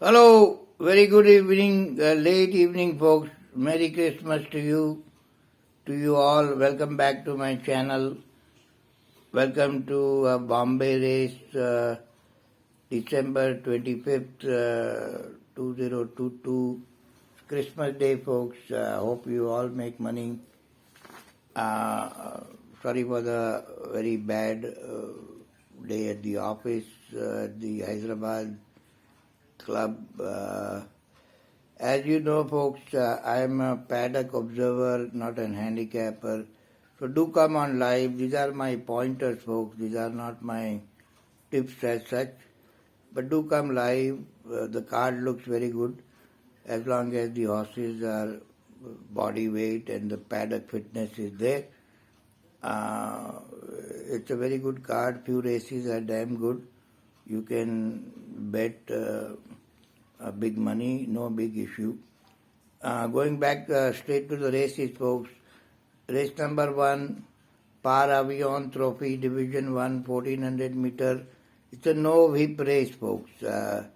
Hello, very good evening, late evening, folks. Merry Christmas to you all. Welcome back to my channel. Welcome to Bombay race, December 25th, 2022. Christmas Day, folks. Hope you all make money. Sorry for the very bad day at the office, the Hyderabad club. As you know, folks, I am a paddock observer, not an handicapper. So do come on live. These are my pointers, folks. These are not my tips as such. But do come live. The card looks very good as long as the horses are body weight and the paddock fitness is there. It's a very good card. Few races are damn good. You can bet big money, no big issue. Going back straight to the races, folks. Race number 1, Par Avion Trophy, Division 1, 1400 meter. It's a no whip race, folks. There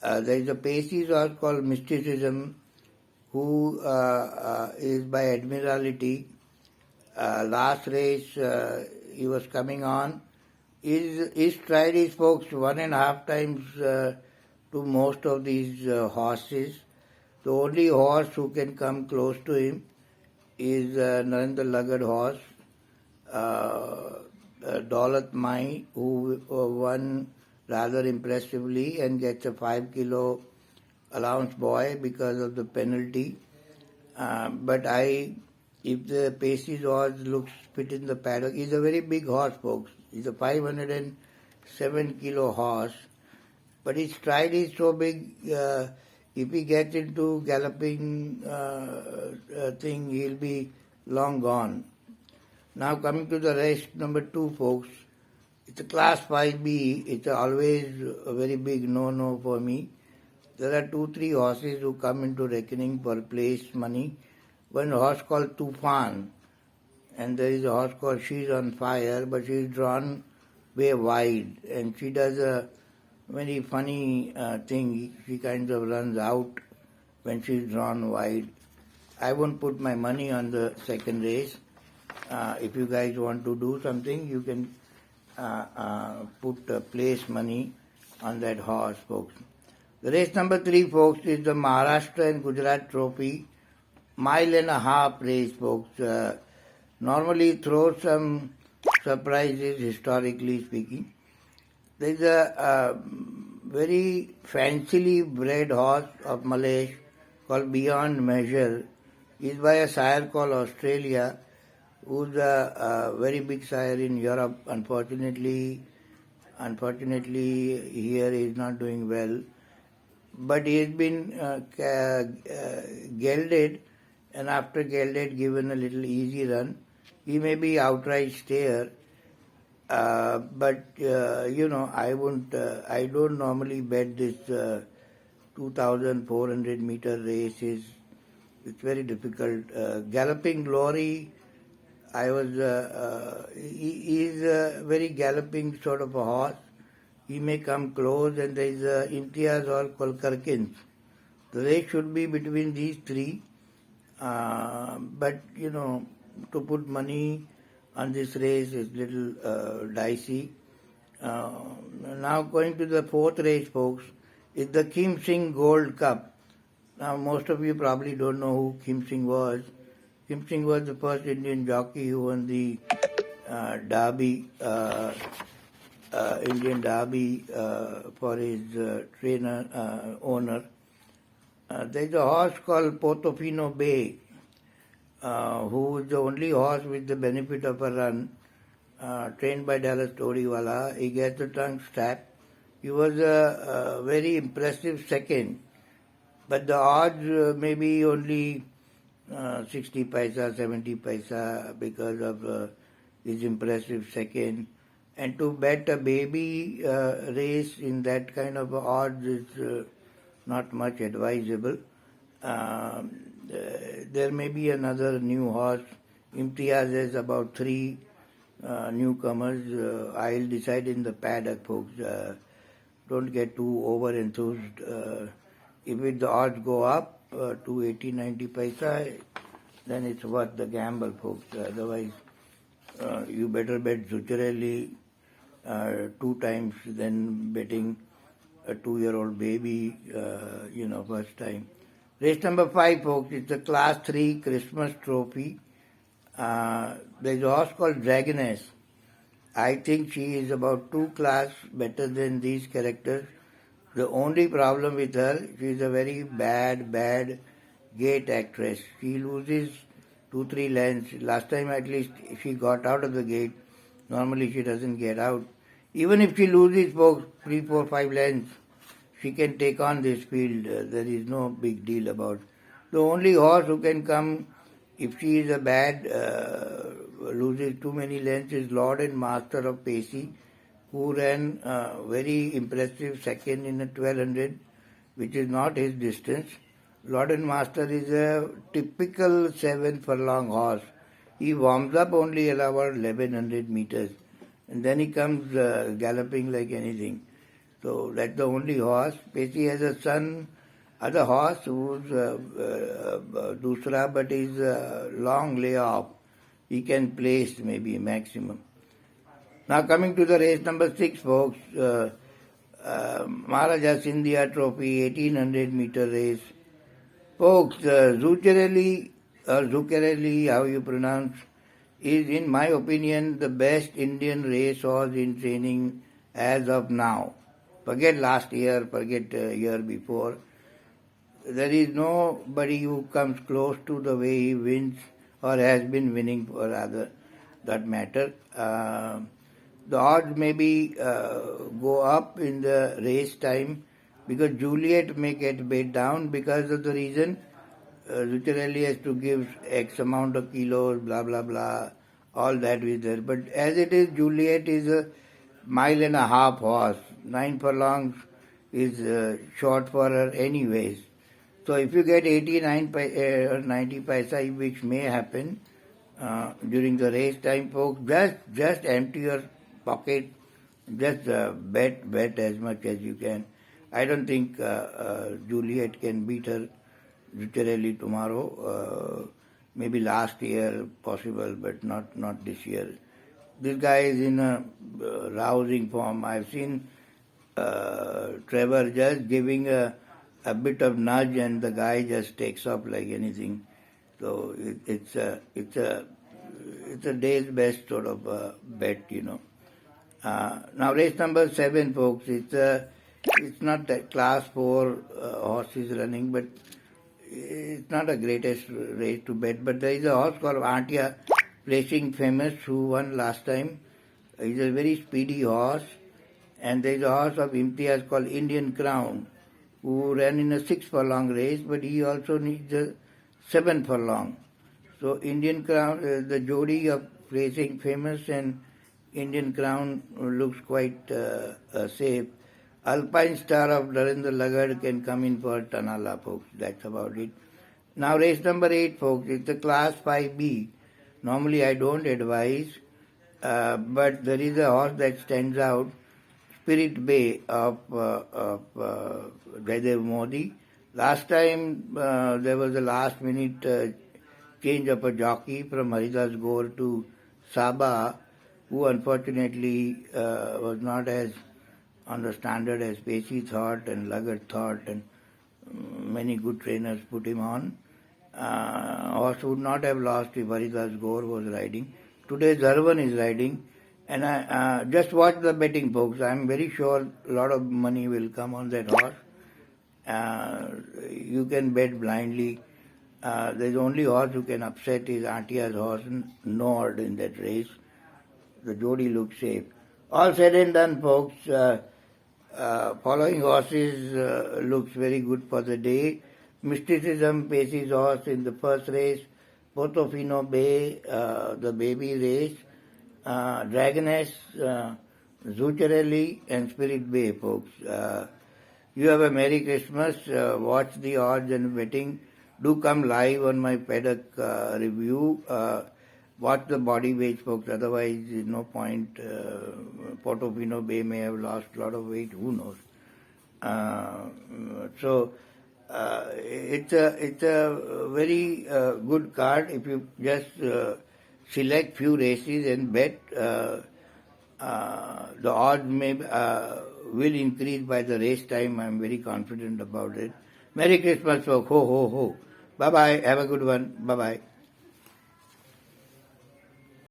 is a Pacey's horse called Mysticism, who is by Admiralty. Last race, he was coming on. His stride is, folks, 1.5 times to most of these horses. The only horse who can come close to him is Narendra Laggard horse, Daulat Mai, who won rather impressively and gets a 5 kilo allowance boy because of the penalty. But if the Pacey's horse looks fit in the paddock, he's a very big horse, folks. He's a 507 kilo horse. But his stride is so big, if he gets into galloping thing, he'll be long gone. Now coming to the race number 2, folks. It's a class 5B. It's always a very big no-no for me. There are 2-3 horses who come into reckoning for place money. One horse called Tufan, and there is a horse called She's on Fire, but she's drawn way wide, and she does a very funny thing. She kind of runs out when she's drawn wide. I won't put my money on the second race. If you guys want to do something, you can put place money on that horse, folks. The race number 3, folks, is the Maharashtra and Gujarat Trophy, 1.5 mile race, folks. Normally throws some surprises, historically speaking. There is a very fancily bred horse of Malaysia called Beyond Measure. He's by a sire called Australia, who's a very big sire in Europe. Unfortunately, here he is not doing well. But he has been gelded, and after gelded, given a little easy run. He may be outright stayer. But I don't normally bet this 2,400 meter races. It's very difficult. Galloping Glory, he is a very galloping sort of a horse. He may come close, and there is a Imtiaz or Kolkarkins. The race should be between these 3. But, to put money on this race is little dicey. Now going to the 4th race, folks, is the Kim Singh Gold Cup. Now most of you probably don't know who Kim Singh was. Kim Singh was the first Indian jockey who won the Derby, Indian Derby for his owner. There's a horse called Portofino Bay, who is the only horse with the benefit of a run, trained by Dallas Toriwala. He gets the trunk strap. He was a very impressive second, but the odds may be only 60 paisa, 70 paisa because of his impressive second. And to bet a baby race in that kind of odds is not much advisable. There may be another new horse. Imtiaz has about 3 newcomers. I'll decide in the paddock, folks. Don't get too over enthused. If the odds go up to 80, 90 paisa, then it's worth the gamble, folks. Otherwise, you better bet Zucharelli 2 times than betting a 2-year-old baby, first time. Race number 5, folks, it's a Class 3 Christmas trophy. There's a horse called Dragoness. I think she is about 2 class better than these characters. The only problem with her, she is a very bad gate actress. She loses 2-3 lengths. Last time at least she got out of the gate. Normally she doesn't get out. Even if she loses, folks, 3, 4, 5 lengths, she can take on this field. There is no big deal about. The only horse who can come if she is a bad, loses too many lengths, is Lord and Master of Pacey, who ran very impressive second in a 1200, which is not his distance. Lord and Master is a typical 7 furlong horse. He warms up only about 1100 meters, and then he comes galloping like anything. So that's the only horse. Pacey has a son, other horse who's Dusra, but is long layoff. He can place maybe maximum. Now coming to the race number 6, folks, Maharaja Scindia Trophy, 1800 meter race. Folks, Zucharelli, or Zucharelli, how you pronounce, is in my opinion the best Indian racehorse in training as of now. Forget last year, forget year before. There is nobody who comes close to the way he wins or has been winning for rather that matter. The odds maybe go up in the race time because Juliet may get bet down because of the reason Zucharelli has to give X amount of kilos, blah, blah, blah, all that is there. But as it is, Juliet is a 1.5 mile horse. 9 furlongs is short for her anyways. So if you get 89 or 90 paisa, which may happen during the race time, folks, just empty your pocket, just bet as much as you can. I don't think Juliet can beat her Zucharelli tomorrow. Maybe last year possible, but not this year. This guy is in a rousing form. I've seen Trevor just giving a bit of nudge and the guy just takes off like anything. So it's a day's best sort of bet, Now race number 7, folks. It's not that class 4 horses running, but it's not the greatest race to bet. But there is a horse called Antia, Racing Famous, who won last time. He's a very speedy horse. And there is a horse of Imtiaz called Indian Crown, who ran in a 6 furlong race, but he also needs a 7 furlong. So Indian Crown, the jodi of Racing Famous and Indian Crown looks quite safe. Alpine Star of Narendra Lagad can come in for Tanala, folks. That's about it. Now race number 8, folks. It's a class 5B. Normally I don't advise, but there is a horse that stands out. Spirit Bay of Jaidev Modi. Last time there was a last minute change of a jockey from Haridas Gaur to Sabha, who unfortunately was not as on the standard as Pacey thought and Lagat thought, and many good trainers put him on. Horse would not have lost if Haridas Gaur was riding. Today Zarvan is riding. And I just watch the betting, folks. I'm very sure a lot of money will come on that horse. You can bet blindly. There's only horse who can upset is Antia's horse, Nord, in that race. The jodi looks safe. All said and done, folks. Following horses looks very good for the day. Mysticism, Pacey's horse in the first race. Portofino Bay, the baby race. Dragoness, Zucharelli, and Spirit Bay, folks. You have a Merry Christmas. Watch the odds and betting. Do come live on my paddock review. Watch the body weight, folks. Otherwise, there's no point. Portofino Bay may have lost a lot of weight. Who knows? So it's a very good card if you just select few races and bet. The odds will increase by the race time. I'm very confident about it. Merry Christmas, folks. Ho ho ho. Bye bye. Have a good one. Bye bye.